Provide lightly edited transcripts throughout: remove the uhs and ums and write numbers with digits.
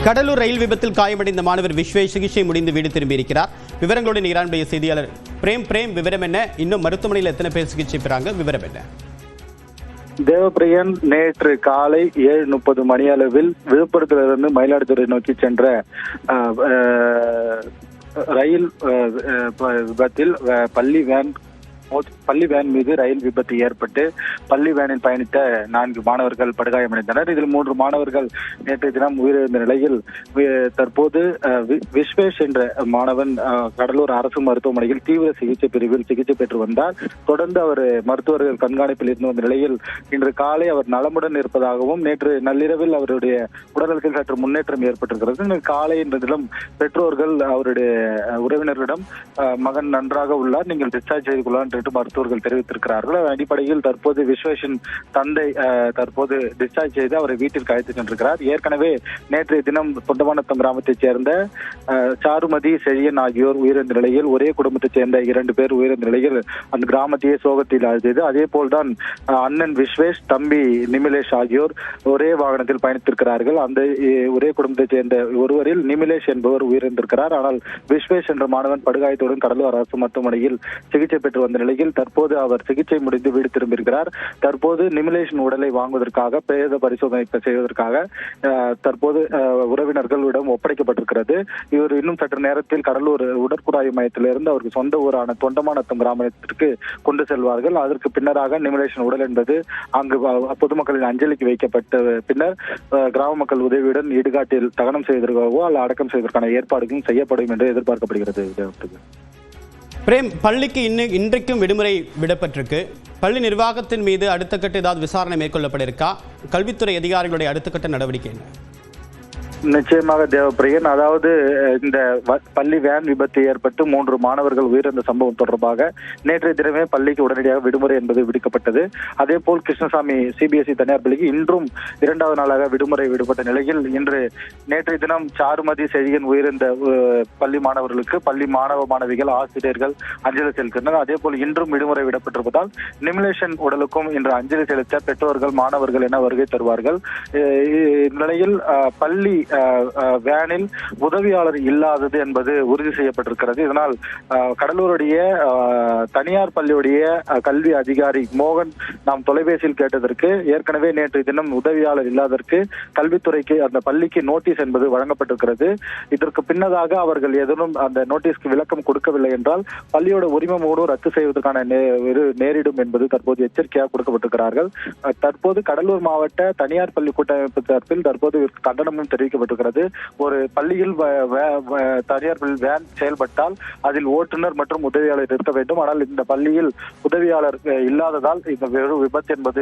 கடலூர் ரயில் விபத்தில் காயமடைந்த மாணவர் விஸ்வேஷ் சிகிச்சை முடிந்து வீடு திரும்பியிருக்கிறார். விவரங்களுடன் ஈரானுடைய செய்தியாளர் பிரேம் விவரம் என்ன? இன்னும் மருத்துவமனையில் எத்தனை பேர் சிகிச்சை பெறாங்க? விவரம் என்ன? தேவப்பிரியன் நேற்று காலை 7:30 மணியளவில் விழுப்புரத்திலிருந்து மயிலாடுதுறை நோக்கி சென்ற ரயில் விபத்தில் பள்ளி வேன் மீது ரயில் விபத்து ஏற்பட்டு பள்ளி வேனில் பயணித்த 4 மாணவர்கள் படுகாயமடைந்தனர். இதில் 3 மாணவர்கள் நேற்றைய தினம் உயிரிழந்த நிலையில் தற்போது விஸ்வேஷ் என்ற மாணவன் கடலூர் அரசு மருத்துவமனையில் தீவிர சிகிச்சை பிரிவில் சிகிச்சை பெற்று வந்தார். தொடர்ந்து அவர் மருத்துவர்கள் கண்காணிப்பில் இருந்து வந்த நிலையில் இன்று காலை அவர் நலமுடன் இருப்பதாகவும் நேற்று நள்ளிரவில் அவருடைய உடல்நலத்தில் சற்று முன்னேற்றம் ஏற்பட்டிருக்கிறது. இன்று காலை என்ற தினம் பெற்றோர்கள் அவருடைய உறவினர்களிடம் மகன் நன்றாக உள்ளார், நீங்கள் டிஸ்சார்ஜ் செய்து கொள்ளலாம் என்று மருத்துவர்கள் தெரிவித்திருக்கிறார்கள். அதன் அடிப்படையில் தற்போது விஸ்வேஷின் தந்தை தற்போது டிஸ்சார்ஜ் செய்து அவரை வீட்டிற்கு அழைத்து சென்றிருக்கிறார். ஏற்கனவே நேற்றைய தினம் தொண்டமானத்தம் கிராமத்தைச் சேர்ந்த சாருமதி செழியன் ஆகியோர் உயிரிழந்த நிலையில் ஒரே குடும்பத்தைச் சேர்ந்த 2 பேர் உயிரிழந்த நிலையில் அந்த கிராமத்தையே சோகத்தில் ஆழ்ந்தது. அதே போல்தான் அண்ணன் விஸ்வேஷ், தம்பி நிமிலேஷ் ஆகியோர் ஒரே வாகனத்தில் பயணித்திருக்கிறார்கள். அந்த ஒரே குடும்பத்தைச் சேர்ந்த ஒருவரில் நிமிலேஷ் என்பவர் உயிரிழந்திருக்கிறார். ஆனால் விஸ்வேஷ் என்ற மாணவன் படுகாயத்துடன் கடலூர் அரசு மருத்துவமனையில் சிகிச்சை பெற்று வந்த நிலையில் தற்போது அவர் சிகிச்சை முடிந்து வீடு திரும்பியிருக்கிறார். தற்போது நிமிலேஷின் உடலை வாங்குவதற்காக பிரேத பரிசோதனை செய்வதற்காக தற்போது உறவினர்களிடம் ஒப்படைக்கப்பட்டிருக்கிறது. இவர் இன்னும் சற்று நேரத்தில் கடலூர் உடற்குழாய் மையத்திலிருந்து அவருக்கு சொந்த ஊரான தொண்டமானத்தம் கிராமத்திற்கு கொண்டு செல்வார்கள். அதற்கு பின்னராக நிமிலேஷின் உடல் என்பது அங்கு பொதுமக்களின் அஞ்சலிக்கு வைக்கப்பட்ட பின்னர் கிராம மக்கள் உதவியுடன் இடுகாட்டில் தகனம் செய்வதற்காகவோ அல்ல அடக்கம் செய்வதற்கான ஏற்பாடுகளும் செய்யப்படும் என்று எதிர்பார்க்கப்படுகிறது. பிரேம், பள்ளிக்கு இன்றைக்கும் விடுமுறை விடப்பட்டிருக்கு. பள்ளி நிர்வாகத்தின் மீது அடுத்த கட்ட ஏதாவது விசாரணை மேற்கொள்ளப்பட இருக்கா? கல்வித்துறை அதிகாரிகளுடைய அடுத்த கட்ட நடவடிக்கை என்ன? நிச்சயமாக தேவப்பிரியன், அதாவது இந்த பள்ளி வேன் விபத்து ஏற்பட்டு 3 மாணவர்கள் உயிரிழந்த சம்பவம் தொடர்பாக நேற்றைய தினமே பள்ளிக்கு உடனடியாக விடுமுறை என்பது விடுக்கப்பட்டது. அதே போல் கிருஷ்ணசாமி சிபிஎஸ்இ தனியார் பள்ளிக்கு இன்றும் 2வது நாளாக விடுமுறை விடுபட்ட நிலையில் இன்று நேற்றைய தினம் சாருமதி செழியன் உயிரிழந்த பள்ளி மாணவர்களுக்கு பள்ளி மாணவிகள் ஆசிரியர்கள் அஞ்சலி செலுத்தினர். அதே போல் இன்றும் விடுமுறை விடப்பட்டிருப்பதால் நிமிலேஷன் உடலுக்கும் இன்று அஞ்சலி செலுத்த பெற்றோர்கள் மாணவர்கள் என வருகை தருவார்கள். இந்நிலையில் பள்ளி வேனில் உதவியாளர் இல்லாதது என்பது உறுதி செய்யப்பட்டிருக்கிறது. இதனால் கடலூருடைய தனியார் பள்ளியுடைய கல்வி அதிகாரி மோகன் நாம் தொலைபேசியில் கேட்டதற்கு ஏற்கனவே நேற்று தினம் உதவியாளர் இல்லாததற்கு கல்வித்துறைக்கு அந்த பள்ளிக்கு நோட்டீஸ் என்பது வழங்கப்பட்டிருக்கிறது. இதற்கு பின்னதாக அவர்கள் எதனும் அந்த நோட்டீஸ்க்கு விளக்கம் கொடுக்கவில்லை என்றால் பள்ளியோட உரிமமோடு ரத்து செய்வதற்கான நேரிடும் என்பது தற்போது எச்சரிக்கையாக கொடுக்கப்பட்டிருக்கிறார்கள். தற்போது கடலூர் மாவட்ட தனியார் பள்ளி கூட்டமைப்பு தரப்பில் தற்போது கண்டனமும் தெரிவிக்கப்பட்டிருக்கிறது. ஒரு பள்ளியில் தனியார் பள்ளி வேன் செயல்பட்டால் அதில் ஓட்டுநர் மற்றும் உதவியாளர் இருக்க வேண்டும். ஆனால் இந்த பள்ளியில் உதவியாளர் இல்லாததால் இந்த விபத்து என்பது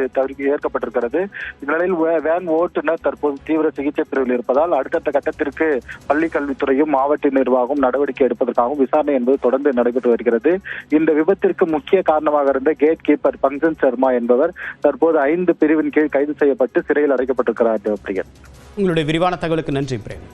ஏற்கப்பட்டிருக்கிறது. இந்நிலையில் வேன் ஓட்டுநர் தற்போது தீவிர சிகிச்சை பிரிவில் இருப்பதால் அடுத்த கட்டத்திற்கு பள்ளி கல்வித்துறையும் மாவட்ட நிர்வாகம் நடவடிக்கை எடுப்பதற்காகவும் விசாரணை என்பது தொடர்ந்து நடைபெற்று வருகிறது. இந்த விபத்திற்கு முக்கிய காரணமாக இருந்த கேட் கீப்பர் பங்கஜ் சர்மா என்பவர் தற்போது 5 பிரிவின் கீழ் கைது செய்யப்பட்டு சிறையில் அடைக்கப்பட்டிருக்கிறார். உங்களுடைய விரிவான தகவலுக்கு நன்றி பிரேம்.